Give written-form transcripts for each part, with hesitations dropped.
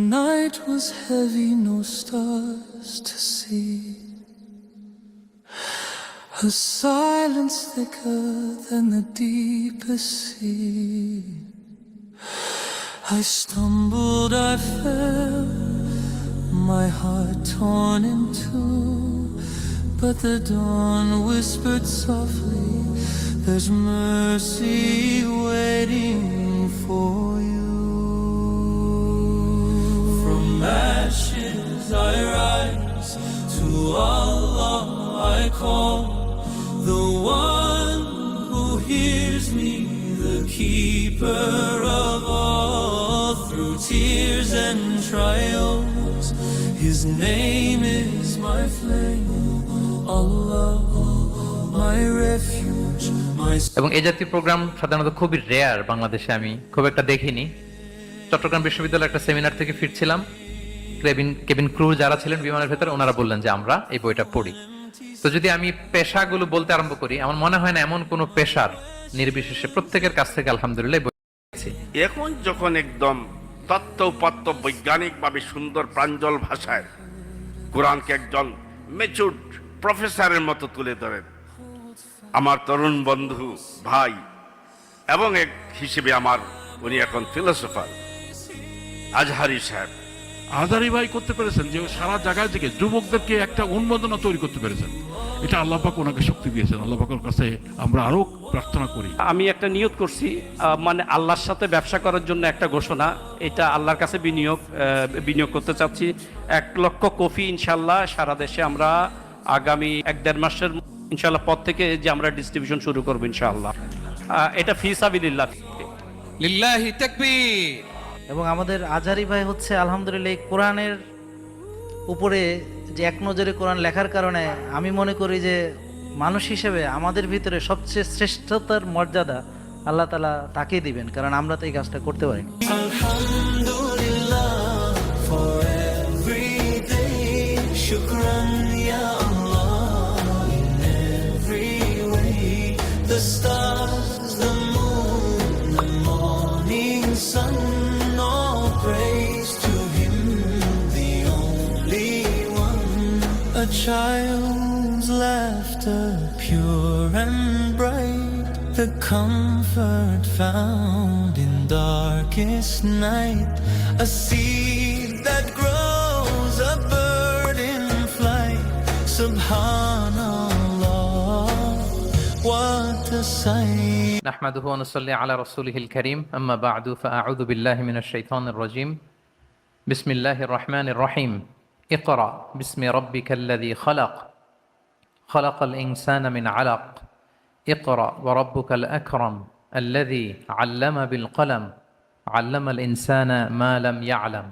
night was heavy, no stars to see. A silence thicker than the deepest sea. I stumbled, I fell, my heart torn in two. But the dawn whispered softly, there's mercy waiting for you. From ashes I rise, to Allah I call, the one who hears me, the keeper of all. Through tears and trials, his name is my flame. Allah, my refuge, my... এবং এই জাতীয় programme সাধারণত খুবই rare বাংলাদেশে, আমি খুব একটা দেখিনি। চট্টগ্রাম বিশ্ববিদ্যালয়ের একটা সেমিনার থেকে ফিরছিলাম, কেবিন ক্রু যারা ছিলেন বিমানের ভেতরে ওনারা বললেন যে আমরা এই বইটা পড়ি। তো যদি আমি পেশাগুলো বলতে আরম্ভ করি, আমার মনে হয় না এমন কোনো পেশার নির্বিশেষে প্রত্যেকের কাছ থেকে আলহামদুলিল্লাহ বই পেয়েছি। এখন যখন একদম তত্ত্ব উপাত্ত বৈজ্ঞানিকভাবে সুন্দর প্রাঞ্জল ভাষায় কোরআনকে একজন ম্যাচুরড প্রফেসরের মতো তুলে ধরেন, আমার তরুণ বন্ধু ভাই এবং এক হিসেবে আমার উনি এখন ফিলোসফার আজহারি সাহেব। আজহারি ভাই করতে পেরেছেন যে সারা জায়গায় থেকে যুবকদেরকে একটা উন্মাদনা তৈরি করতে পেরেছেন। এটা আল্লাহ পাক ওনাকে শক্তি দিয়েছেন। আল্লাহ পাকের কাছে আমরা আরো প্রার্থনা করি। আমি একটা নিয়ত করছি, মানে আল্লাহর সাথে ব্যবসা করার জন্য একটা ঘোষণা, এটা আল্লাহর কাছে বিনিয়োগ করতে চাচ্ছি। 1 লক্ষ কফি ইনশাল্লাহ সারা দেশে আমরা আগামী 1-1.5 মাসের ইনশাল্লাহ পর থেকে যে আমরা ডিস্ট্রিবিউশন শুরু করবো ইনশাআল্লাহ। এটা ফি সাবিলিল্লাহ, লিল্লাহি তাকবীর। এবং আমাদের আজহারি ভাই হচ্ছে আলহামদুলিল্লাহ এই কোরআনের উপরে যে এক নজরে কোরআন লেখার কারণে আমি মনে করি যে মানুষ হিসেবে আমাদের ভিতরে সবচেয়ে শ্রেষ্ঠতার মর্যাদা আল্লাহ তাআলা তাকেই দিবেন, কারণ আমরা তো এই কাজটা করতে পারি। আলহামদুলিল্লাহ for every day, shukran ya Allah in every way. The stars, the moon, the morning sun, all praise to him, the only one. A child's laughter, pure and bright, the comfort found in darkest night. A seed that grows, a bird in flight. Subhanallah, what a sight. নাহমাদুহু ওয়া নুসাল্লি আলা রাসূলিহিল কারীম, আম্মা বা'দু, ফাআউযু বিল্লাহি মিনাশ শাইতানির রাজীম। বিসমিল্লাহির রাহমানির রাহিম। ইকরা বিসমি রাব্বিকাল্লাযী খালাক, খালাকাল ইনসানা মিন আলাক, ইকরা ওয়া রাব্বুকাল আকরাম, আল্লাযী আল্লামা বিল কলম, আল্লামাল ইনসানা মা লাম ইয়ালাম।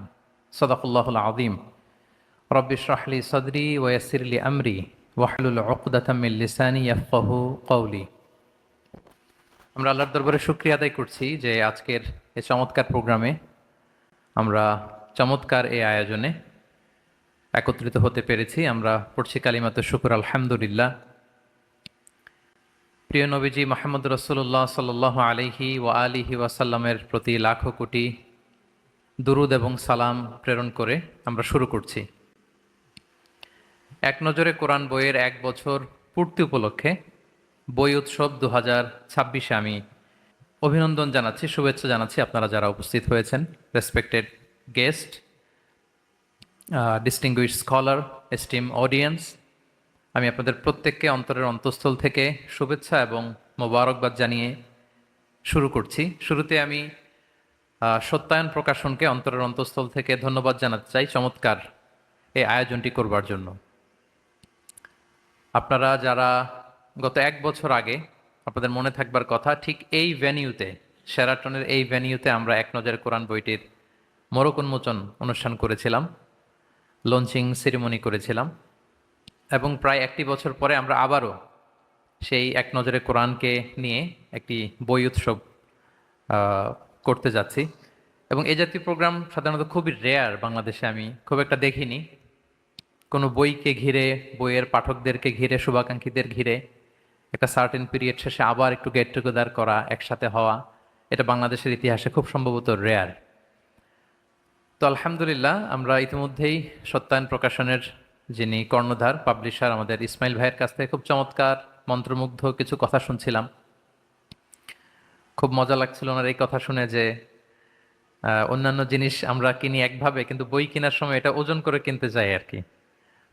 সাদাকাল্লাহুল আযীম। রব্বি ইশরাহ লি সাদরি ওয়া ইয়াসসির লি আমরি ওয়াহলুল উকদাতাম মিন লিসানি ইয়াফকাহু কওলি। আমরা আল্লাহর দরবারে শুকরিয়া আদায় করছি যে আজকের এই চমৎকার প্রোগ্রামে আমরা চমৎকার এই আয়োজনে একত্রিত হতে পেরেছি। আমরা পড়ছি কালিমাতুশ শুকর, আলহামদুলিল্লাহ। প্রিয় নবীজি মুহাম্মদ রাসূলুল্লাহ সাল্লাল্লাহু আলাইহি ওয়া আলিহি ওয়াসাল্লামের প্রতি লাখো কোটি দুরুদ এবং সালাম প্রেরণ করে আমরা শুরু করছি। এক নজরে কোরআন বইয়ের 1 বছর পূর্তি উপলক্ষে বই উৎসব 2026 আমি অভিনন্দন জানাচ্ছি, শুভেচ্ছা জানাচ্ছি আপনারা যারা উপস্থিত হয়েছেন। Respected guest, distinguished scholar, esteem audience, আমি আপনাদের প্রত্যেককে অন্তরের অন্তঃস্থল থেকে শুভেচ্ছা এবং মোবারকবাদ জানিয়ে শুরু করছি। শুরুতে আমি সত্যায়ন প্রকাশনকে অন্তরের অন্তঃস্থল থেকে ধন্যবাদ জানাতে চাই চমৎকার এই আয়োজনটি করবার জন্য। আপনারা যারা গত 1 বছর আগে, আপনাদের মনে থাকবার কথা, ঠিক এই ভেনিউতে, শেরাটনের এই ভেনিউতে আমরা এক নজরে কোরআন বইটির মোড়ক উন্মোচন অনুষ্ঠান করেছিলাম, লঞ্চিং সেরিমনি করেছিলাম, এবং প্রায় 1 বছর পরে আমরা আবারও সেই এক নজরে কোরআনকে নিয়ে একটি বই উৎসব করতে যাচ্ছি। এবং এই জাতীয় প্রোগ্রাম সাধারণত খুবই রেয়ার বাংলাদেশে, আমি খুব একটা দেখিনি। কোনো বইকে ঘিরে, বইয়ের পাঠকদেরকে ঘিরে, শুভাকাঙ্ক্ষীদের ঘিরে একটা সার্টেন পিরিয়ড শেষে আবার একটু গেট টুগেদার করা, একসাথে হওয়া, এটা বাংলাদেশের ইতিহাসে খুব সম্ভবত রেয়ার। তো আলহামদুলিল্লাহ আমরা ইতিমধ্যেই সত্যায়ন প্রকাশনের যিনি কর্ণধার পাবলিশার আমাদের ইসমাইল ভাইয়ের কাছ থেকে খুব চমৎকার মন্ত্রমুগ্ধ কিছু কথা শুনছিলাম। খুব মজা লাগছিল ওনার এই কথা শুনে যে অন্যান্য জিনিস আমরা কিনি একভাবে, কিন্তু বই কেনার সময় এটা ওজন করে কিনতে যাই আর কি।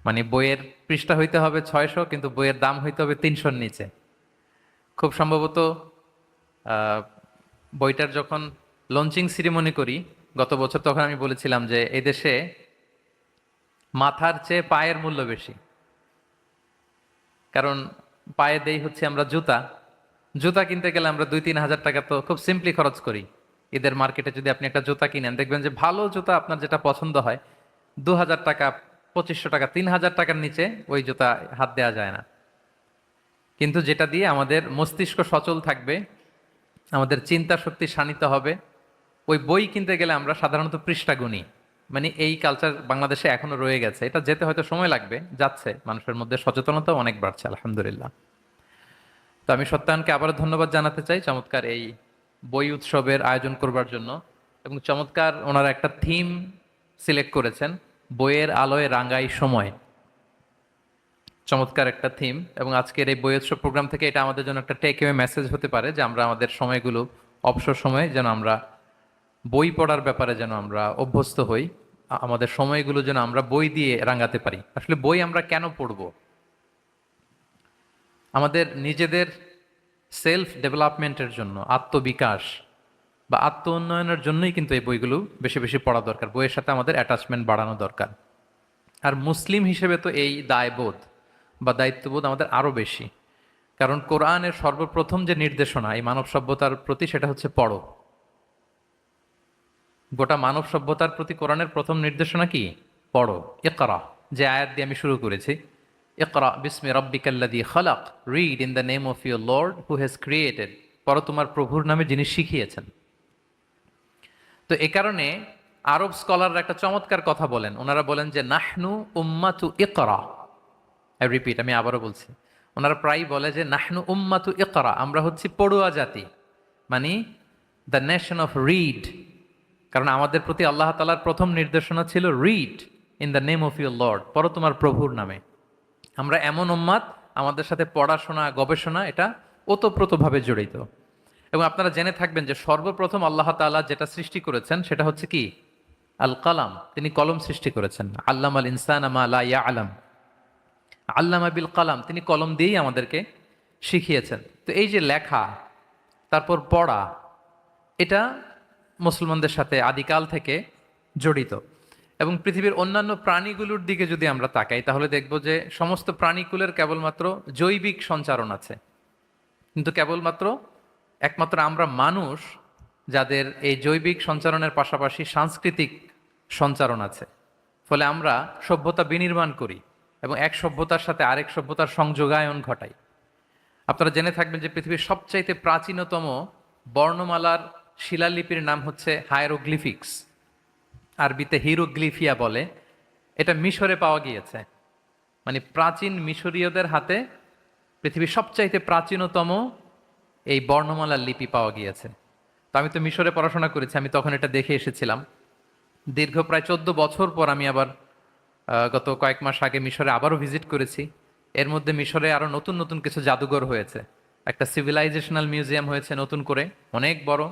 মানে বইয়ের পৃষ্ঠা হইতে হবে 600, কিন্তু বইয়ের দাম হইতে হবে 300-র নিচে। খুব সম্ভবত বইটার যখন লঞ্চিং সিরিমনি করি গত বছর, তখন আমি বলেছিলাম যে এই দেশে মাথার চেয়ে পায়ের মূল্য বেশি। কারণ পায়ে দেই হচ্ছে আমরা জুতা, জুতা কিনতে গেলে আমরা 2-3 হাজার টাকা তো খুব সিম্পলি খরচ করি। ঈদের মার্কেটে যদি আপনি একটা জুতা কিনেন, দেখবেন যে ভালো জুতা আপনার যেটা পছন্দ হয় 2000 টাকা, 2500 টাকা, 3000 টাকার নিচে ওই জুতা হাত দেওয়া যায় না। কিন্তু যেটা দিয়ে আমাদের মস্তিষ্ক সচল থাকবে, আমাদের চিন্তা শক্তি শানিত হবে, ওই বই কিনতে গেলে আমরা সাধারণত পৃষ্ঠা গুনি। মানে এই কালচার বাংলাদেশে এখনো রয়ে গেছে। এটা যেতে হয়তো সময় লাগবে, যাচ্ছে, মানুষের মধ্যে সচেতনতাও অনেক বাড়ছে আলহামদুলিল্লাহ। তো আমি সত্যায়নকে আবারও ধন্যবাদ জানাতে চাই চমৎকার এই বই উৎসবের আয়োজন করবার জন্য, এবং চমৎকার ওনারা একটা থিম সিলেক্ট করেছেন, বইয়ের আলোয় রাঙাই সময়। চমৎকার একটা থিম, এবং আজকের এই বই উৎসব প্রোগ্রাম থেকে এটা আমাদের জন্য একটা টেক অ্যাওয়ে মেসেজ হতে পারে যে আমরা আমাদের সময়গুলো, অবসর সময়ে যেন আমরা বই পড়ার ব্যাপারে যেন আমরা অভ্যস্ত হই, আমাদের সময়গুলো যেন আমরা বই দিয়ে রাঙাতে পারি। আসলে বই আমরা কেন পড়ব? আমাদের নিজেদের সেলফ ডেভেলপমেন্টের জন্য, আত্মবিকাশ বা আত্ম উন্নয়নের জন্যই কিন্তু এই বইগুলো বেশি বেশি পড়া দরকার। বইয়ের সাথে আমাদের অ্যাটাচমেন্ট বাড়ানো দরকার। আর মুসলিম হিসেবে তো এই দায়বোধ বা দায়িত্ববোধ আমাদের আরও বেশি, কারণ কোরআনের সর্বপ্রথম যে নির্দেশনা এই মানব সভ্যতার প্রতি, সেটা হচ্ছে পড়ো। গোটা মানব সভ্যতার প্রতি কোরআনের প্রথম নির্দেশনা কি? পড়ো। ইকরা, যে আয়াত দিয়ে আমি শুরু করেছি, ইকরা বিসমি রাব্বিকাল্লাযী খালাক, read in the name of your lord who has created, পড়ো তোমার প্রভুর নামে যিনি শিখিয়েছেন। তো এ কারণে আরব স্কলাররা একটা চমৎকার কথা বলেন। ওনারা বলেন যে নাহনু উম্মাতু ইকরা। আই রিপিট, আমি আবারও বলছি, ওনারা প্রায় বলে যে নাহনু উম্মাতু ইকরা, আমরা হচ্ছি পড়ুয়া জাতি, মানে দ্য নেশন অফ রিড। কারণ আমাদের প্রতি আল্লাহ তাআলার প্রথম নির্দেশনা ছিল read in the name of your Lord, পড়ো তোমার প্রভুর নামে। আমরা এমন উম্মাত, আমাদের সাথে পড়াশোনা, গবেষণা এটা ওতপ্রোতভাবে জড়িত। এবং আপনারা জেনে থাকবেন যে সর্বপ্রথম আল্লাহ তাআলা যেটা সৃষ্টি করেছেন সেটা হচ্ছে কি? আল কালাম। তিনি কলম সৃষ্টি করেছেন। আল্লামাল ইনসানা মা লা ইয়ালাম, আল্লামা বিল কালাম, তিনি কলম দিয়েই আমাদেরকে শিখিয়েছেন। তো এই যে লেখা, তারপর পড়া, এটা মুসলমানদের সাথে আদিকাল থেকে জড়িত। এবং পৃথিবীর অন্যান্য প্রাণীগুলোর দিকে যদি আমরা তাকাই, তাহলে দেখব যে সমস্ত প্রাণীকুলের কেবলমাত্র জৈবিক সঞ্চারণ আছে, কিন্তু কেবলমাত্র একমাত্র আমরা মানুষ যাদের এই জৈবিক সঞ্চারণের পাশাপাশি সাংস্কৃতিক সঞ্চারণ আছে। ফলে আমরা সভ্যতা বিনির্মাণ করি এবং এক সভ্যতার সাথে আরেক সভ্যতার সংযোগায়ন ঘটাই। আপনারা জেনে থাকবেন যে পৃথিবীর সবচাইতে প্রাচীনতম বর্ণমালার শিলালিপির নাম হচ্ছে হায়ারোগ্লিফিক্স, আরবিতে হিরোগ্লিফিয়া বলে। এটা মিশরে পাওয়া গিয়েছে। মানে প্রাচীন মিশরীয়দের হাতে পৃথিবীর সবচাইতে প্রাচীনতম এই বর্ণমালার লিপি পাওয়া গিয়েছে। তো আমি তো মিশরে পড়াশোনা করেছি, আমি তখন এটা দেখে এসেছিলাম। দীর্ঘ প্রায় 14 বছর পর আমি আবার গত কয়েক মাস আগে মিশরে আবারও ভিজিট করেছি। এর মধ্যে মিশরে আরও নতুন নতুন কিছু জাদুঘর হয়েছে। একটা সিভিলাইজেশনাল মিউজিয়াম হয়েছে নতুন করে, অনেক বড়।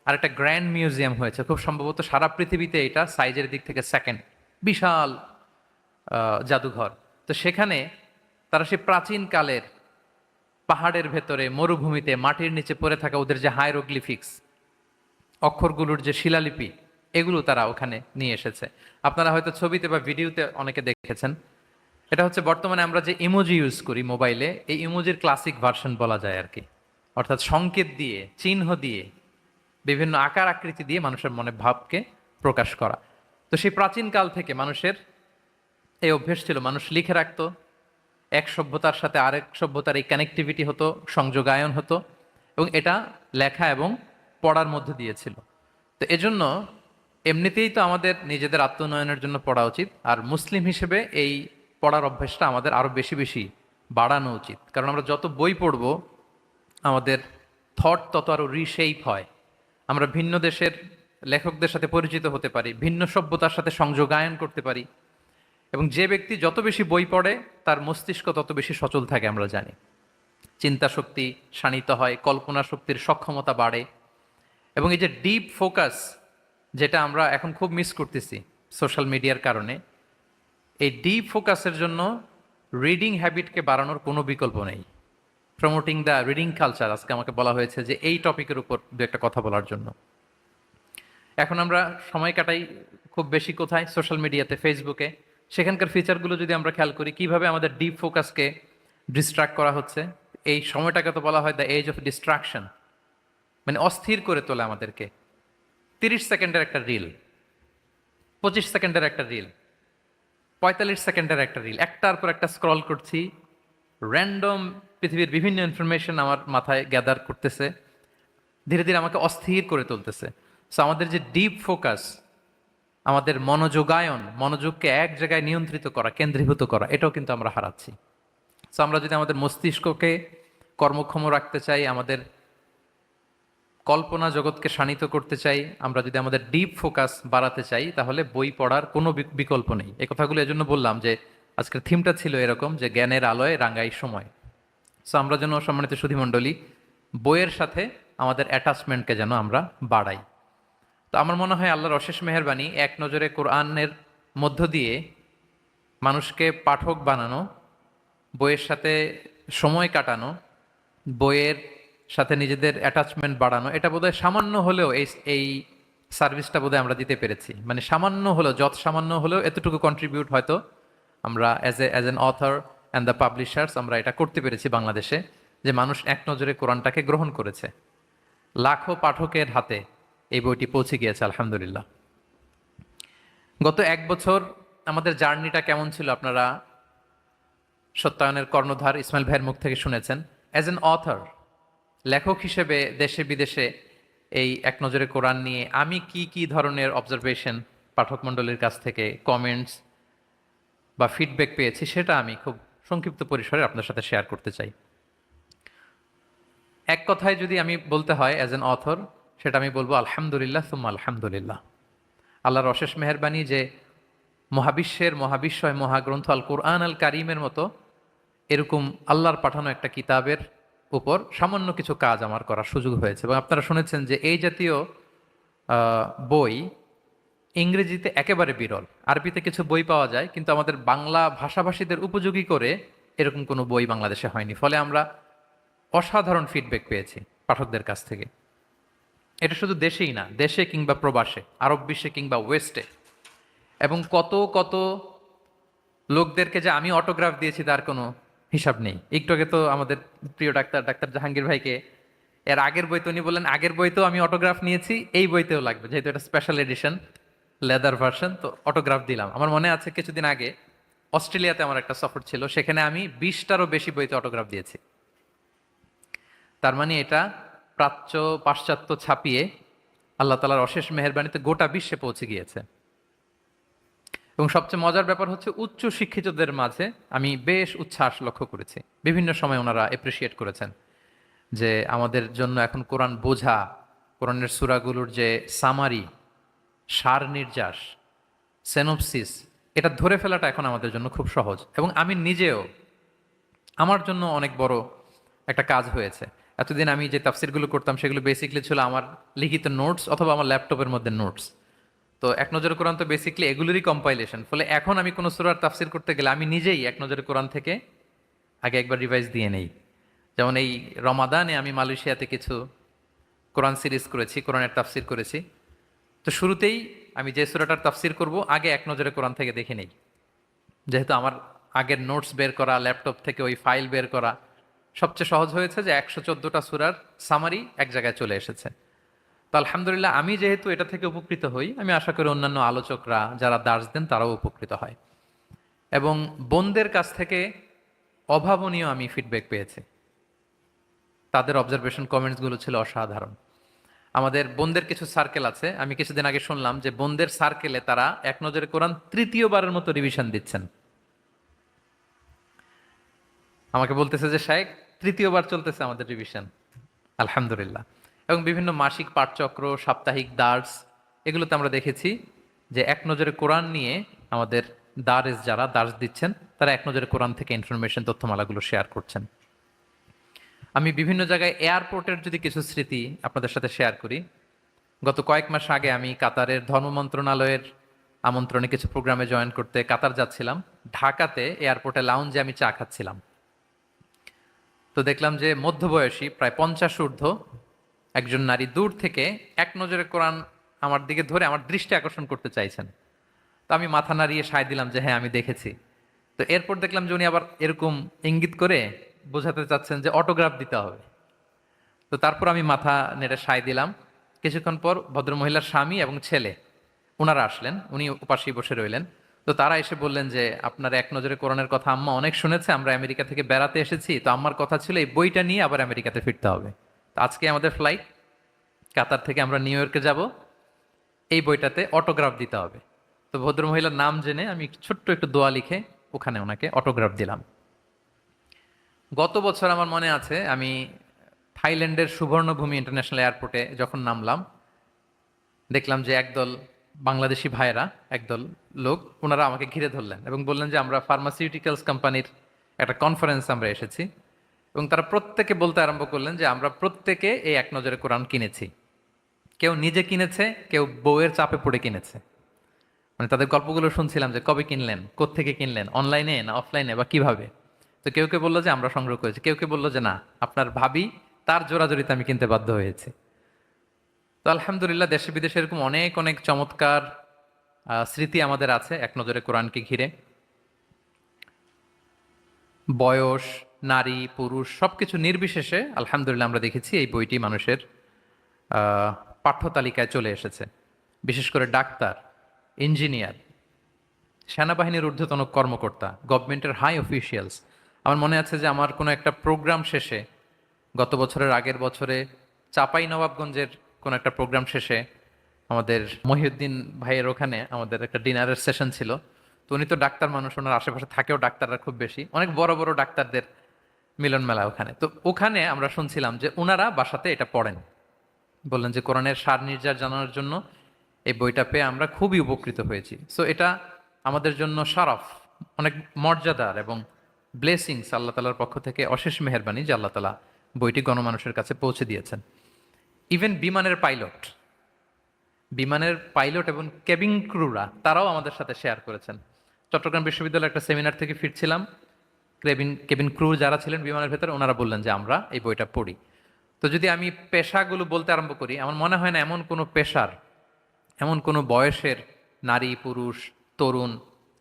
আর একটা গ্র্যান্ড মিউজিয়াম হয়েছে, খুব সম্ভবত সারা পৃথিবীতে এটা সাইজের দিক থেকে সেকেন্ড, বিশাল জাদুঘর। তো সেখানে তারা সেই প্রাচীন কালের পাহাড়ের ভেতরে, মরুভূমিতে, মাটির নিচে পড়ে থাকা ওদের যে হায়ারোগ্লিফিক্স, অক্ষরগুলোর যে শিলালিপি, এগুলো তারা ওখানে নিয়ে এসেছে। আপনারা হয়তো ছবিতে বা ভিডিওতে অনেকে দেখেছেন। এটা হচ্ছে বর্তমানে আমরা যে ইমোজি ইউজ করি মোবাইলে, এই ইমোজির ক্লাসিক ভার্সন বলা যায় আর কি। অর্থাৎ সংকেত দিয়ে, চিহ্ন দিয়ে, বিভিন্ন আকার আকৃতি দিয়ে মানুষের মনে ভাবকে প্রকাশ করা। তো সেই প্রাচীনকাল থেকে মানুষের এই অভ্যেস ছিল, মানুষ লিখে রাখতো, এক সভ্যতার সাথে আরেক সভ্যতার এই কানেক্টিভিটি হতো, সংযোগায়ন হতো, এবং এটা লেখা এবং পড়ার মধ্যে দিয়েছিল। তো এজন্য এমনিতেই তো আমাদের নিজেদের আত্মোন্নয়নের জন্য পড়া উচিত, আর মুসলিম হিসেবে এই পড়ার অভ্যাসটা আমাদের আরও বেশি বেশি বাড়ানো উচিত। কারণ আমরা যত বই পড়ব, আমাদের থট তত আরও রিশেপ হয়। আমরা ভিন্ন দেশের লেখকদের সাথে পরিচিত হতে পারি, ভিন্ন সভ্যতার সাথে সংযোগায়ন করতে পারি। এবং যে ব্যক্তি যত বেশি বই পড়ে তার মস্তিষ্ক তত বেশি সচল থাকে আমরা জানি। চিন্তা শক্তি শানিত হয়, কল্পনা শক্তির সক্ষমতা বাড়ে। এবং এই যে ডিপ ফোকাস, যেটা আমরা এখন খুব মিস করতেছি সোশ্যাল মিডিয়ার কারণে, এই ডিপ ফোকাসের জন্য রিডিং হ্যাবিটকে বাড়ানোর কোনো বিকল্প নেই। প্রমোটিং দ্য রিডিং কালচার, আজকে আমাকে বলা হয়েছে যে এই টপিকের উপর দু একটা কথা বলার জন্য। এখন আমরা সময় কাটাই খুব বেশি কোথায়? সোশ্যাল মিডিয়াতে, ফেসবুকে। সেখানকার ফিচারগুলো যদি আমরা খেয়াল করি, কিভাবে আমাদের ডিপ ফোকাসকে ডিস্ট্রাক্ট করা হচ্ছে। এই সময়টাকে তো বলা হয় দ্য এজ অফ ডিস্ট্রাকশন, মানে অস্থির করে তোলে আমাদেরকে। 30 সেকেন্ডের একটা রিল, 25 সেকেন্ডের একটা রিল, 45 সেকেন্ডের একটা রিল, একটার পর একটা স্ক্রল করছি। র্যান্ডম পৃথিবীর বিভিন্ন ইনফরমেশন আমার মাথায় গ্যাদার করতেছে, ধীরে ধীরে আমাকে অস্থির করে তুলতেছে। সো আমাদের যে ডিপ ফোকাস, আমাদের মনোযোগায়ন, মনোযোগকে এক জায়গায় নিয়ন্ত্রিত করা, কেন্দ্রীভূত করা, এটাও কিন্তু আমরা হারাচ্ছি। সো আমরা যদি আমাদের মস্তিষ্ককে কর্মক্ষম রাখতে চাই, আমাদের কল্পনা জগৎকে শানিত করতে চাই, আমরা যদি আমাদের ডিপ ফোকাস বাড়াতে চাই, তাহলে বই পড়ার কোনো বিকল্প নেই। এই কথাগুলো এজন্য বললাম যে আজকের থিমটা ছিল এরকম, যে জ্ঞানের আলোয় রাঙ্গাই সময়। সো আমরা যেন, সম্মানিত সুধীমণ্ডলী, বইয়ের সাথে আমাদের অ্যাটাচমেন্টকে যেন আমরা বাড়াই। তো আমার মনে হয় আল্লাহর অশেষ মেহেরবানি, এক নজরে কোরআনের মধ্য দিয়ে মানুষকে পাঠক বানানো, বইয়ের সাথে সময় কাটানো, বইয়ের সাথে নিজেদের অ্যাটাচমেন্ট বাড়ানো, এটা বোধহয় সামান্য হলেও এই সার্ভিসটা বোধহয় আমরা দিতে পেরেছি। মানে সামান্য হলেও, যত সামান্য হলেও এতটুকু কন্ট্রিবিউট হয়তো আমরা as an author and the publishers আমরা এটা করতে পেরেছি বাংলাদেশে, যে মানুষ এক নজরে কোরআনটাকে গ্রহণ করেছে। লাখো পাঠকের হাতে এই বইটি পৌঁছে গিয়েছে আলহামদুলিল্লাহ। গত এক বছর আমাদের জার্নিটা কেমন ছিল আপনারা সত্যায়নের কর্ণধার ইসমাইল ভাইয়ের মুখ থেকে শুনেছেন। অ্যাজ অ্যান অথর, লেখক হিসেবে দেশে বিদেশে এই এক নজরে কোরআন নিয়ে আমি কি কি ধরনের অবজারভেশন পাঠক মণ্ডলীর কাছ থেকে, কমেন্টস বা ফিডব্যাক পেয়েছি, সেটা আমি খুব সংক্ষিপ্ত পরিসরে আপনার সাথে শেয়ার করতে চাই। এক কথায় যদি আমি বলতে হয় অ্যাজ অ্যান অথর, সেটা আমি বলবো আলহামদুলিল্লাহ সুম্মা আলহামদুলিল্লাহ। আল্লাহর অশেষ মেহেরবানি যে মহাবিশ্বের মহাবিশ্বয় মহাগ্রন্থ আল কোরআন আল কারিমের মতো এরকম আল্লাহর পাঠানো একটা কিতাবের উপর সামান্য কিছু কাজ আমার করার সুযোগ হয়েছে। এবং আপনারা শুনেছেন যে এই জাতীয় বই ইংরেজিতে একেবারে বিরল। আরবিতে কিছু বই পাওয়া যায়, কিন্তু আমাদের বাংলা ভাষাভাষীদের উপযোগী করে এরকম কোনো বই বাংলাদেশে হয়নি। ফলে আমরা অসাধারণ ফিডব্যাক পেয়েছি পাঠকদের কাছ থেকে। এটা শুধু দেশেই না, দেশে কিংবা প্রবাসে, আরব বিশ্বে কিংবা ওয়েস্টে। এবং কত কত লোকদেরকে যে আমি অটোগ্রাফ দিয়েছি তার কোনো হিসাব নেই। একটু আগে তো আমাদের প্রিয় ডাক্তার জাহাঙ্গীর ভাইকে এর আগের বইতে উনি বললেন, আগের বইতেও আমি অটোগ্রাফ নিয়েছি, এই বইতেও লাগবে, যেহেতু এটা স্পেশাল এডিশন, লেদার ভার্সন, তো অটোগ্রাফ দিলাম। আমার মনে আছে কিছুদিন আগে অস্ট্রেলিয়াতে আমার একটা সফর ছিল, সেখানে আমি 20টারও বেশি বইতে অটোগ্রাফ দিয়েছি। তার মানে এটা প্রাচ্য পাশ্চাত্য ছাপিয়ে আল্লাহ তাআলার অশেষ মেহেরবানিতে গোটা বিশ্বে পৌঁছে গিয়েছে। এবং সবচেয়ে মজার ব্যাপার হচ্ছে, উচ্চ শিক্ষিতদের মাঝে আমি বেশ উচ্ছ্বাস লক্ষ্য করেছি। বিভিন্ন সময় ওনারা এপ্রিসিয়েট করেছেন যে আমাদের জন্য এখন কোরআন বোঝা, কোরআনের সূরাগুলোর যে সামারি, সার নির্যাস, সেনোপসিস, এটা ধরে ফেলাটা এখন আমাদের জন্য খুব সহজ। এবং আমি নিজেও, আমার জন্য অনেক বড় একটা কাজ হয়েছে। এতদিন আমি যে তাফসিরগুলো করতাম সেগুলো বেসিকলি ছিল আমার লিখিত নোটস অথবা আমার ল্যাপটপের মধ্যে নোটস। তো এক নজরে কোরআন তো বেসিকলি এগুলোরই কম্পাইলেশন। ফলে এখন আমি কোনো সূরার তাফসির করতে গেলে আমি নিজেই এক নজরে কোরআন থেকে আগে একবার রিভাইজ দিয়ে নেই। যেমন এই রমাদানে আমি মালয়েশিয়াতে কিছু কোরআন সিরিজ করেছি, কোরআনের তাফসির করেছি। তো শুরুতেই আমি যে সূরাটার তাফসির করব আগে এক নজরে কোরআন থেকে দেখে নেই, যেহেতু আমার আগের নোটস বের করা, ল্যাপটপ থেকে ওই ফাইল বের করা সবচেয়ে সহজ হয়েছে। যে 114টা সূরার সামারি এক জায়গায় চলে এসেছে। তো আলহামদুলিল্লাহ, আমি যেহেতু এটা থেকে উপকৃত হই, আমি আশা করি অন্যান্য আলোচকরা যারা দার্স দেন তারাও উপকৃত হয়। এবং বোনদের কাছ থেকে অভাবনীয় আমি ফিডব্যাক পেয়েছি। তাদের অবজারভেশন কমেন্টসগুলো ছিল অসাধারণ। আমাদের বোনদের কিছু সার্কেল আছে, আমি কিছুদিন আগে শুনলাম যে বোনদের সার্কেলে তারা এক নজরে কোরআন তৃতীয়বারের মতো রিভিশন দিচ্ছেন। আমাকে বলতেছে যে শায়েখ, তৃতীয়বার চলতেছে আমাদের রিভিশন, আলহামদুলিল্লাহ। এবং বিভিন্ন মাসিক পাঠচক্র, সাপ্তাহিক দার্স, এগুলোতে আমরা দেখেছি যে এক নজরে কোরআন নিয়ে আমাদের দারেস যারা দার্স দিচ্ছেন তারা এক নজরে কোরআন থেকে ইনফরমেশন তথ্যমালাগুলো শেয়ার করছেন। আমি বিভিন্ন জায়গায় এয়ারপোর্টের যদি কিছু স্মৃতি আপনাদের সাথে শেয়ার করি, গত কয়েক মাস আগে আমি কাতারের ধর্ম মন্ত্রণালয়ের আমন্ত্রণে কিছু প্রোগ্রামে জয়েন করতে কাতার যাচ্ছিলাম। ঢাকাতে এয়ারপোর্টে লাউঞ্জে আমি চা খাচ্ছিলাম, তো দেখলাম যে মধ্যবয়সী প্রায় 50 ঊর্ধ্ব একজন নারী দূর থেকে এক নজরে কোরআন আমার দিকে ধরে আমার দৃষ্টি আকর্ষণ করতে চাইছেন। তো আমি মাথা নাড়িয়ে সায় দিলাম যে হ্যাঁ আমি দেখেছি। তো এরপর দেখলাম যে উনি আবার এরকম ইঙ্গিত করে বোঝাতে চাচ্ছেন যে অটোগ্রাফ দিতে হবে। তো তারপর আমি মাথা নেড়ে সায় দিলাম। কিছুক্ষণ পর ভদ্রমহিলার স্বামী এবং ছেলে ওনারা আসলেন, উনি উপাসী বসে রইলেন। তো তারা এসে বললেন যে আপনার এক নজরে কোরআনের কথা আম্মা অনেক শুনেছে, আমরা আমেরিকা থেকে বেড়াতে এসেছি, তো আম্মার কথা ছিল এই বইটা নিয়ে আবার আমেরিকাতে ফিরতে হবে। তো আজকে আমাদের ফ্লাইট, কাতার থেকে আমরা নিউ ইয়র্কে যাব, এই বইটাতে অটোগ্রাফ দিতে হবে। তো ভদ্রমহিলার নাম জেনে আমি ছোট্ট একটু দোয়া লিখে ওখানে ওনাকে অটোগ্রাফ দিলাম। গত বছর আমার মনে আছে আমি থাইল্যান্ডের সুবর্ণভূমি ইন্টারন্যাশনাল এয়ারপোর্টে যখন নামলাম, দেখলাম যে একদল বাংলাদেশি ভাইয়েরা, একদল লোক, ওনারা আমাকে ঘিরে ধরলেন এবং বললেন যে আমরা ফার্মাসিউটিক্যালস কোম্পানির একটা কনফারেন্স আমরা এসেছি, এবং তারা প্রত্যেকে বলতে আরম্ভ করলেন যে আমরা প্রত্যেকে এই এক নজরে কোরআন কিনেছি। কেউ নিজে কিনেছে, কেউ বউয়ের চাপে পড়ে কিনেছে। মানে তাদের গল্পগুলো শুনছিলাম যে কবে কিনলেন, কোত্থেকে কিনলেন, অনলাইনে না অফলাইনে বা কিভাবে। তো কেউ কেউ বললো যে আমরা সংগ্রহ করেছি, কেউ কেউ বললো যে না আপনার ভাবি তার জোরাজোরিতে আমি কিনতে বাধ্য হয়েছি। তো আলহামদুলিল্লাহ দেশে বিদেশে এরকম অনেক অনেক চমৎকার স্মৃতি আমাদের আছে এক নজরে কোরআনকে ঘিরে। বয়স, নারী, পুরুষ সবকিছু নির্বিশেষে আলহামদুলিল্লাহ আমরা দেখেছি এই বইটি মানুষের পাঠ্য তালিকায় চলে এসেছে। বিশেষ করে ডাক্তার, ইঞ্জিনিয়ার, সেনাবাহিনীর ঊর্ধ্বতন কর্মকর্তা, গভর্নমেন্টের হাই অফিসিয়ালস। আমার মনে আছে যে আমার কোনো একটা প্রোগ্রাম শেষে, গত বছরের আগের বছরে চাপাই নবাবগঞ্জের কোনো একটা প্রোগ্রাম শেষে আমাদের মহিউদ্দিন ভাইয়ের ওখানে আমাদের একটা ডিনারের সেশন ছিল। তো উনি তো ডাক্তার মানুষ, ওনার আশেপাশে থাকেও ডাক্তাররা খুব বেশি, অনেক বড় বড় ডাক্তারদের মিলন মেলা ওখানে। তো ওখানে আমরা শুনছিলাম যে ওনারা বাসাতে এটা পড়েন, বললেন যে কোরআনের সার নির্যাস জানানোর জন্য এই বইটা পেয়ে আমরা খুবই উপকৃত হয়েছি। সো এটা আমাদের জন্য শারফ, অনেক মর্যাদার এবং ব্লেসিংস আল্লাহ তালার পক্ষ থেকে অশেষ মেহেরবানি যে আল্লাহ তালা বইটি গণমানুষের কাছে পৌঁছে দিয়েছেন। ইভেন বিমানের পাইলট এবং কেবিন ক্রুরা তারাও আমাদের সাথে শেয়ার করেছেন। চট্টগ্রাম বিশ্ববিদ্যালয়ের একটা সেমিনার থেকে ফিরছিলাম, কেবিন ক্রু যারা ছিলেন বিমানের ভেতরে ওনারা বললেন যে আমরা এই বইটা পড়ি। তো যদি আমি পেশাগুলো বলতে আরম্ভ করি, আমার মনে হয় না এমন কোনো পেশার, এমন কোনো বয়সের নারী, পুরুষ, তরুণ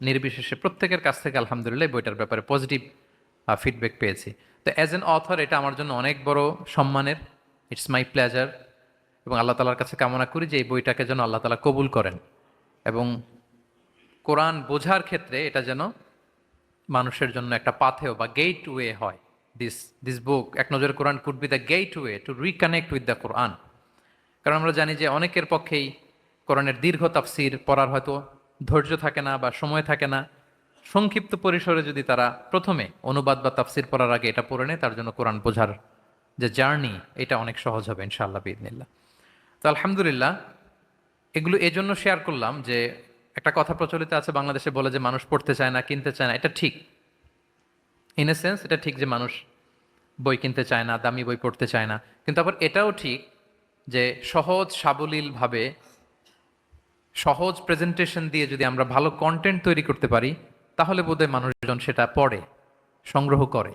নির্বিশেষে প্রত্যেকের কাছ থেকে আলহামদুলিল্লাহ এই বইটার ব্যাপারে পজিটিভ ফিডব্যাক পেয়েছি। তো অ্যাজ এন অথর এটা আমার জন্য অনেক বড় সম্মানের, ইটস মাই প্লেজার, এবং আল্লাহ তালার কাছে কামনা করি যে এই বইটাকে যেন আল্লাহ তালা কবুল করেন এবং কোরআন বোঝার ক্ষেত্রে এটা যেন মানুষের জন্য একটা পাথেয় বা গেট ওয়ে হয়। দিস বুক এক নজরে Quran could be the gateway to reconnect with the Quran. কারণ আমরা জানি যে অনেকের পক্ষেই কোরআনের দীর্ঘ তাফসির পড়ার হয়তো ধৈর্য থাকে না বা সময় থাকে না। সংক্ষিপ্ত পরিসরে যদি তারা প্রথমে অনুবাদ বা তাফসির পড়ার আগে এটা পড়ে নেয়, তার জন্য কোরআন বোঝার যে জার্নি এটা অনেক সহজ হবে ইনশাআল্লাহ বিইذনিল্লাহ। তো আলহামদুলিল্লাহ এগুলো এজন্য শেয়ার করলাম যে একটা কথা প্রচলিত আছে বাংলাদেশে, বলে যে মানুষ পড়তে চায় না, কিনতে চায় না। এটা ঠিক, ইন এ সেন্স এটা ঠিক যে মানুষ বই কিনতে চায় না, দামি বই পড়তে চায় না। কিন্তু আবার এটাও ঠিক যে সহজ সাবলীলভাবে সহজ প্রেজেন্টেশন দিয়ে যদি আমরা ভালো কন্টেন্ট তৈরি করতে পারি, তাহলে বোধহয় মানুষজন সেটা পড়ে, সংগ্রহ করে।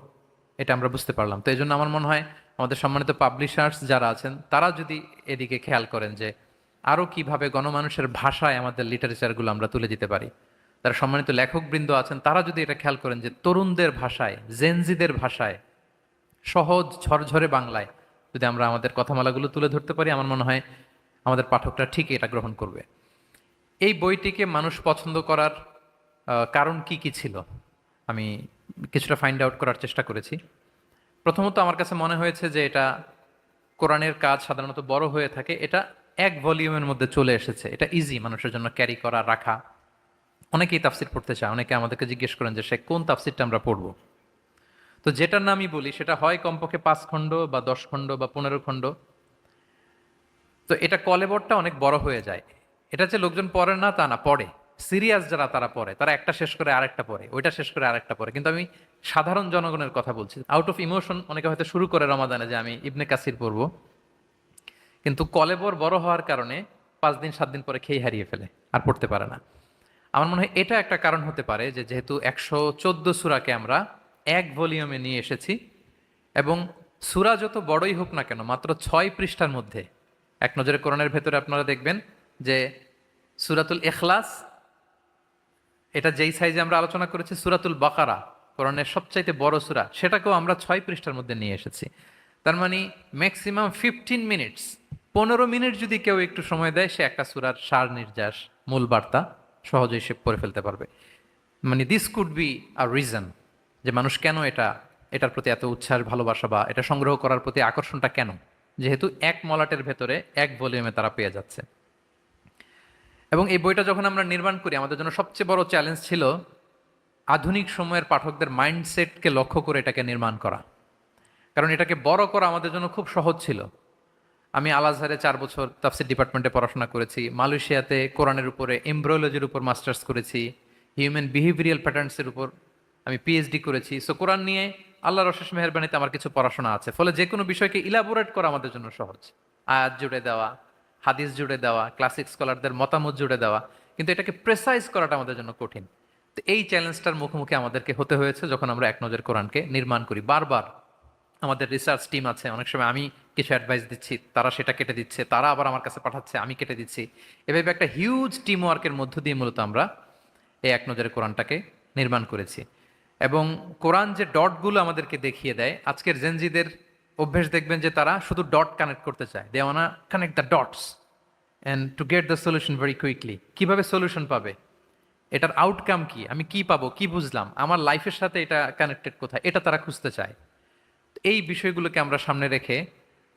এটা আমরা বুঝতে পারলাম। তো এই জন্য আমার মনে হয় আমাদের সম্মানিত পাবলিশার্স যারা আছেন তারা যদি এদিকে খেয়াল করেন যে আরও কিভাবে গণমানুষের ভাষায় আমাদের লিটারেচারগুলো আমরা তুলে দিতে পারি, তারা সম্মানিত লেখকবৃন্দ আছেন তারা যদি এটা খেয়াল করেন যে তরুণদের ভাষায়, জেনজিদের ভাষায়, সহজ ঝরঝরে বাংলায় যদি আমরা আমাদের কথামালাগুলো তুলে ধরতে পারি, আমার মনে হয় আমাদের পাঠকরা ঠিকই এটা গ্রহণ করবে। এই বইটিকে মানুষ পছন্দ করার কারণ কি কি ছিল আমি কিছুটা ফাইন্ড আউট করার চেষ্টা করেছি। প্রথমত আমার কাছে মনে হয়েছে যে এটা কোরআনের কাজ সাধারণত বড় হয়ে থাকে, এটা এক ভলিউমের মধ্যে চলে এসেছে, এটা ইজি মানুষের জন্য ক্যারি করা, রাখা। অনেকেই তাফসির পড়তে চায়, অনেকে আমাদেরকে জিজ্ঞেস করেন যে সে কোন তাফসিরটা আমরা পড়ব। তো যেটার নামই বলি সেটা হয় কমপক্ষে 5 খণ্ড বা 10 খণ্ড বা 15 খণ্ড। তো এটা কলেবরটা অনেক বড় হয়ে যায়। এটা যে লোকজন পড়ে না তা না, পড়ে। সিরিয়াস যারা তারা পড়ে, তারা একটা শেষ করে আরেকটা পড়ে, ওইটা শেষ করে আরেকটা পড়ে। কিন্তু আমি সাধারণ জনগণের কথা বলছি। আউট অফ ইমোশন অনেকে হয়তো শুরু করে রমাদানে যে আমি ইবনে কাসির পড়বো, কিন্তু কলেবর বড় হওয়ার কারণে 5 দিন 7 দিন পরে খেয়ে হারিয়ে ফেলে, আর পড়তে পারে না। আমার মনে হয় এটা একটা কারণ হতে পারে যে যেহেতু 114 সূরাকে আমরা এক ভলিউমে নিয়ে এসেছি, এবং সূরা যত বড়ই হোক না কেন মাত্র 6 পৃষ্ঠার মধ্যে, এক নজরে কোরআনের ভেতরে আপনারা দেখবেন যে সূরাতুল ইখলাস, এটা যেই সাইজে আমরা আলোচনা করেছি, সূরাতুল বাকারা কোরআনের সবচাইতে বড় সূরা, সেটাকেও আমরা 6 পৃষ্ঠার মধ্যে নিয়ে এসেছি। তার মানে ম্যাক্সিমাম 15 মিনিটস, 15 মিনিট যদি কেউ একটু সময় দেয়, সে একটা সূরার সার নির্যাস, মূল বার্তা সহজেই সে পড়ে ফেলতে পারবে। মানে this could be a reason যে মানুষ কেন এটার প্রতি এত উচ্ছ্বাস, ভালোবাসা, বা এটা সংগ্রহ করার প্রতি আকর্ষণটা কেন, যেহেতু এক মলাটের ভেতরে এক ভলিউমে তারা পেয়ে যাচ্ছে। এবং এই বইটা যখন আমরা নির্মাণ করি, আমাদের জন্য সবচেয়ে বড় চ্যালেঞ্জ ছিল আধুনিক সময়ের পাঠকদের মাইন্ডসেটকে লক্ষ্য করে এটাকে নির্মাণ করা। কারণ এটাকে বড় করা আমাদের জন্য খুব সহজ ছিল। আমি আল আজহারে 4 বছর তাফসির ডিপার্টমেন্টে পড়াশোনা করেছি, মালয়েশিয়াতে কোরআনের উপরে এমব্রয়োলজির উপর মাস্টার্স করেছি, হিউম্যান বিহেভিয়ারাল প্যাটার্নসের উপর আমি পিএইচডি করেছি। সো কোরআন নিয়ে আল্লাহর অশেষ মেহেরবানিতে আমার কিছু পড়াশোনা আছে, ফলে যে কোনো বিষয়কে ইলাবোরেট করা আমাদের জন্য সহজ। আয়াত জুড়ে দেওয়া, হাদিস জুড়ে দেওয়া, ক্লাসিক স্কলারদের মতামত জুড়ে দেওয়া, কিন্তু এটাকে প্রেসাইজ করাটা আমাদের জন্য কঠিন। তো এই চ্যালেঞ্জটার মুখোমুখি আমাদেরকে হতে হয়েছে যখন আমরা এক নজর কোরআনকে নির্মাণ করি। বারবার আমাদের রিসার্চ টিম আছে, অনেক সময় আমি কিছু অ্যাডভাইস দিচ্ছি, তারা সেটা কেটে দিচ্ছে, তারা আবার আমার কাছে পাঠাচ্ছে, আমি কেটে দিচ্ছি। এভাবে একটা হিউজ টিম ওয়ার্কের মধ্য দিয়ে মূলত আমরা এই এক নজরে কোরআনটাকে নির্মাণ করেছি। এবং কোরআন যে ডটগুলো আমাদেরকে দেখিয়ে দেয়, আজকের জেনজিদের অভ্যেস দেখবেন যে তারা শুধু ডট কানেক্ট করতে চায়, they wanna connect the dots and to get the solution very quickly. কিভাবে সলিউশন পাবে, এটার আউটকাম কি, আমি কি পাবো, কি বুঝলাম, আমার লাইফের সাথে এটা কানেক্টেড কোথায়, এটা তারা খুঁজতে চায়। এই বিষয়গুলোকে আমরা সামনে রেখে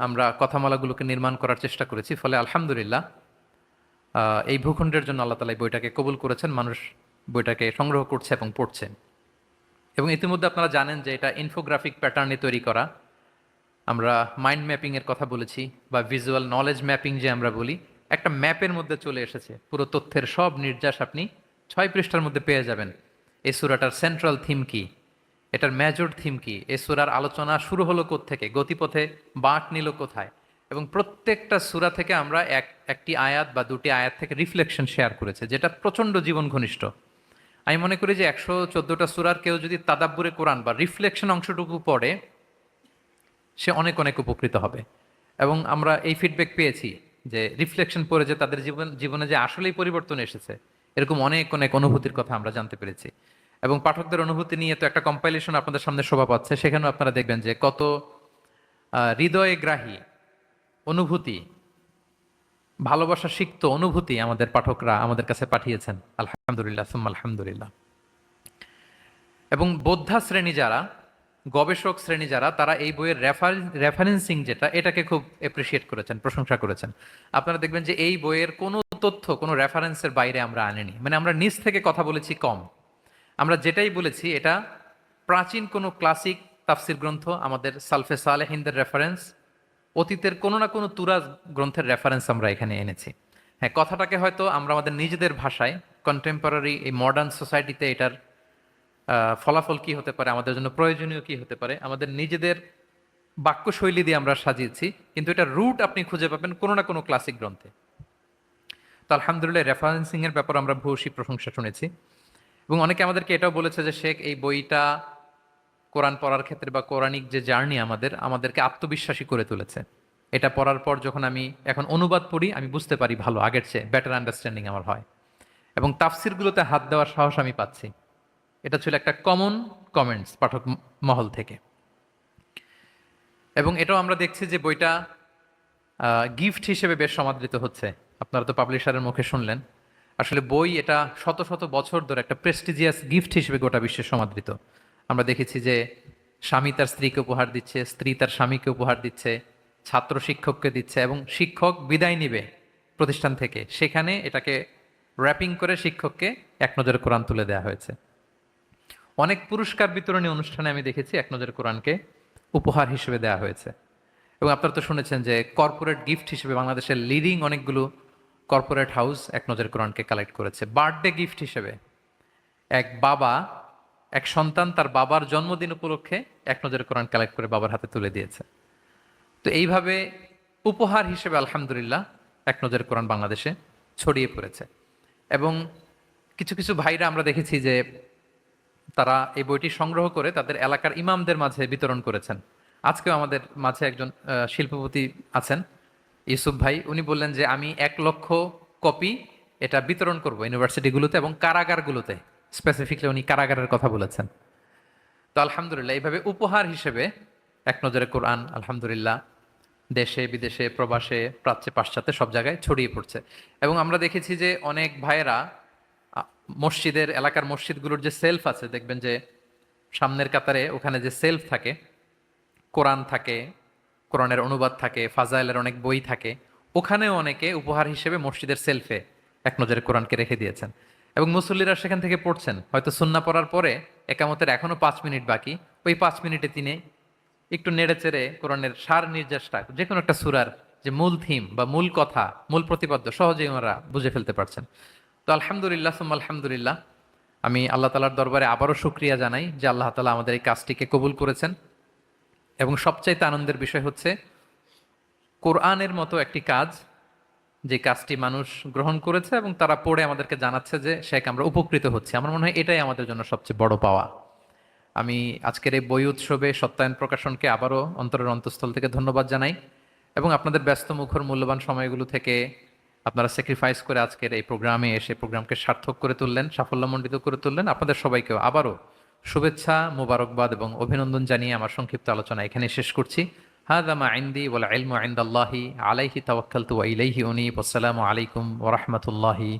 আমরা কথামালাগুলোকে নির্মাণ করার চেষ্টা করেছি। ফলে আলহামদুলিল্লাহ এই ভূখণ্ডের জন্য আল্লাহ তাআলা এই বইটাকে কবুল করেছেন, মানুষ বইটাকে সংগ্রহ করছে এবং পড়ছে। এবং ইতিমধ্যে আপনারা জানেন যে এটা ইনফোগ্রাফিক প্যাটার্নে তৈরি করা। আমরা মাইন্ড ম্যাপিংয়ের কথা বলেছি, বা ভিজুয়াল নলেজ ম্যাপিং যে আমরা বলি, একটা ম্যাপের মধ্যে চলে এসেছে। পুরো তথ্যের সব নির্যাস আপনি 6 পৃষ্ঠার মধ্যে পেয়ে যাবেন। এই সূরাটার সেন্ট্রাল থিম কি, এটার মেজর থিম কি, এই সূরার আলোচনা শুরু হলো কোত্থেকে, গতিপথে বাঁক নিল কোথায়, এবং প্রত্যেকটা সূরা থেকে আমরা একটি আয়াত বা দুটি আয়াত থেকে রিফ্লেকশন শেয়ার করেছে, যেটা প্রচণ্ড জীবন ঘনিষ্ঠ। আমি মনে করি যে 114টা সূরার কেউ যদি তাদাব্বুরে কোরআন বা রিফ্লেকশন অংশটুকু পড়ে, সে অনেক অনেক উপকৃত হবে। এবং আমরা এই ফিডব্যাক পেয়েছি যে রিফ্লেকশন পড়ে যে তাদের জীবনে যে আসলেই পরিবর্তন এসেছে, এরকম অনেক অনেক অনুভূতির কথা আমরা জানতে পেরেছি। এবং পাঠকদের অনুভূতি নিয়ে তো একটা কম্পাইলেশন আপনাদের সামনে শোভা পাচ্ছে, সেখানেও আপনারা দেখবেন যে কত হৃদয়গ্রাহী অনুভূতি, ভালোবাসা সিক্ত অনুভূতি আমাদের পাঠকরা আমাদের কাছে পাঠিয়েছেন। আলহামদুলিল্লাহ সুম্মা আলহামদুলিল্লাহ। এবং বোদ্ধা শ্রেণী যারা, গবেষক শ্রেণী যারা, তারা এই বইয়ের রেফারেন্সিং যেটা, এটাকে খুব অ্যাপ্রিসিয়েট করেছেন, প্রশংসা করেছেন। আপনারা দেখবেন যে এই বইয়ের কোনো তথ্য কোনো রেফারেন্সের বাইরে আমরা আনিনি, মানে আমরা নিজ থেকে কথা বলেছি কম। আমরা যেটাই বলেছি এটা প্রাচীন কোনো ক্লাসিক তাফসির গ্রন্থ, আমাদের সালফে সালেহিনদের রেফারেন্স, অতীতের কোনো না কোনো তুরাজ গ্রন্থের রেফারেন্স আমরা এখানে এনেছি। হ্যাঁ, কথাটাকে হয়তো আমরা আমাদের নিজেদের ভাষায়, কন্টেম্পোরারি এই মডার্ন সোসাইটিতে এটার ফলাফল কি হতে পারে, আমাদের জন্য প্রয়োজনীয় কি হতে পারে, আমাদের নিজেদের বাক্যশৈলী দিয়ে আমরা সাজিয়েছি, কিন্তু এটা রুট আপনি খুঁজে পাবেন কোনো না কোনো ক্লাসিক গ্রন্থে। তো আলহামদুলিল্লাহ রেফারেন্সিং এর ব্যাপারে আমরা ভূয়সী প্রশংসা শুনেছি। এবং অনেকে আমাদেরকে এটাও বলেছে যে শেখ, এই বইটা কোরআন পড়ার ক্ষেত্রে বা কোরআনিক যে জার্নি আমাদেরকে আত্মবিশ্বাসী করে তুলেছে। এটা পড়ার পর যখন আমি এখন অনুবাদ পড়ি, আমি বুঝতে পারি ভালো, আগের চেয়ে বেটার আন্ডারস্ট্যান্ডিং আমার হয়, এবং তাফসিরগুলোতে হাত দেওয়ার সাহস আমি পাচ্ছি। এটা ছিল একটা কমন কমেন্টস পাঠক মহল থেকে। এবং এটাও আমরা দেখছি যে বইটা গিফট হিসেবে বেশ সমাদৃত হচ্ছে। আপনারা তো পাবলিশারের মুখে শুনলেন, আসলে বই এটা শত শত বছর ধরে একটা প্রেস্টিজিয়াস গিফট হিসেবে গোটা বিশ্বে সমাদৃত। আমরা দেখেছি যে স্বামী তার স্ত্রীকে উপহার দিচ্ছে, স্ত্রী তার স্বামীকে উপহার দিচ্ছে, ছাত্র শিক্ষককে দিচ্ছে, এবং শিক্ষক বিদায় নিবে প্রতিষ্ঠান থেকে, সেখানে এটাকে র্যাপিং করে শিক্ষককে এক নজরে কোরআন তুলে দেওয়া হয়েছে। অনেক পুরস্কার বিতরণী অনুষ্ঠানে আমি দেখেছি এক নজরে কোরআনকে উপহার হিসেবে দেওয়া হয়েছে। এবং আপনারা তো শুনেছেন যে কর্পোরেট গিফট হিসেবে বাংলাদেশের লিডিং অনেকগুলো কর্পোরেট হাউস এক নজর কোরআনকে কালেক্ট করেছে বার্থডে গিফট হিসেবে। এক বাবা, এক সন্তান তার বাবার জন্মদিন উপলক্ষে এক নজর কোরআন কালেক্ট করে বাবার হাতে তুলে দিয়েছে। তো এইভাবে উপহার হিসেবে আলহামদুলিল্লাহ এক নজর কোরআন বাংলাদেশে ছড়িয়ে পড়েছে। এবং কিছু কিছু ভাইরা আমরা দেখেছি যে তারা এই বইটি সংগ্রহ করে তাদের এলাকার ইমামদের মাঝে বিতরণ করেছেন। আজকেও আমাদের মাঝে একজন শিল্পপতি আছেন, ইউসুফ ভাই, উনি বললেন যে আমি 1,00,000 কপি এটা বিতরণ করব ইউনিভার্সিটিগুলোতে এবং কারাগারগুলোতে। স্পেসিফিকলি উনি কারাগারের কথা বলেছেন। তো আলহামদুলিল্লাহ এইভাবে উপহার হিসেবে এক নজরে কোরআন আলহামদুলিল্লাহ দেশে বিদেশে প্রবাসে প্রাচ্যে পাশ্চাত্যে সব জায়গায় ছড়িয়ে পড়ছে। এবং আমরা দেখেছি যে অনেক ভাইয়েরা মসজিদের এলাকার মসজিদগুলোর যে সেলফ আছে, দেখবেন যে সামনের কাতারে ওখানে যে সেলফ থাকে, কোরআন থাকে, কোরআনের অনুবাদ থাকে, ফাজাইলের অনেক বই থাকে, ওখানেও অনেকে উপহার হিসেবে মসজিদের সেলফে এক নজরে কোরআনকে রেখে দিয়েছেন। এবং মুসল্লিরা সেখান থেকে পড়ছেন, হয়তো সুন্নাহ পড়ার পরে একামতের এখনো 5 মিনিট বাকি, ওই 5 মিনিটে তিনি একটু নেড়ে চেড়ে কোরআনের সার নির্যাসটা, যে কোনো একটা সূরার যে মূল থিম বা মূল কথা, মূল প্রতিপাদ্য সহজেই ওনারা বুঝে ফেলতে পারছেন। তো আলহামদুলিল্লাহ সুম্মা আলহামদুলিল্লাহ, আমি আল্লাহ তাআলার দরবারে আবারও শুকরিয়া জানাই যে আল্লাহ তাআলা আমাদের এই কাজটিকে কবুল করেছেন। এবং সবচাইতে আনন্দের বিষয় হচ্ছে কোরআনের মতো একটি কাজ, যে কাজটি মানুষ গ্রহণ করেছে এবং তারা পড়ে আমাদেরকে জানাচ্ছে যে শেখ আমরা উপকৃত হচ্ছি। আমার মনে হয় এটাই আমাদের জন্য সবচেয়ে বড় পাওয়া। আমি আজকের এই বই উৎসবে সত্যায়ন প্রকাশনকে আবারও অন্তরের অন্তঃস্থল থেকে ধন্যবাদ জানাই। এবং আপনাদের ব্যস্ত মুখর মূল্যবান সময়গুলো থেকে আপনারা স্যাক্রিফাইস করে আজকের এই প্রোগ্রামে এসে প্রোগ্রামকে সার্থক করে তুললেন, সাফল্যমণ্ডিত করে তুললেন। আপনাদের সবাইকেও আবারও শুভেচ্ছা, মোবারকবাদ এবং অভিনন্দন জানিয়ে আমার সংক্ষিপ্ত আলোচনা এখানে শেষ করছি। হাযা মা ইনদি ওয়াল ইলমু ইনদাল্লাহি আলাইহি তাওয়াক্কালতু ওয়া ইলাইহি উনীব। আসসালামু আলাইকুম ওয়া রাহমাতুল্লাহি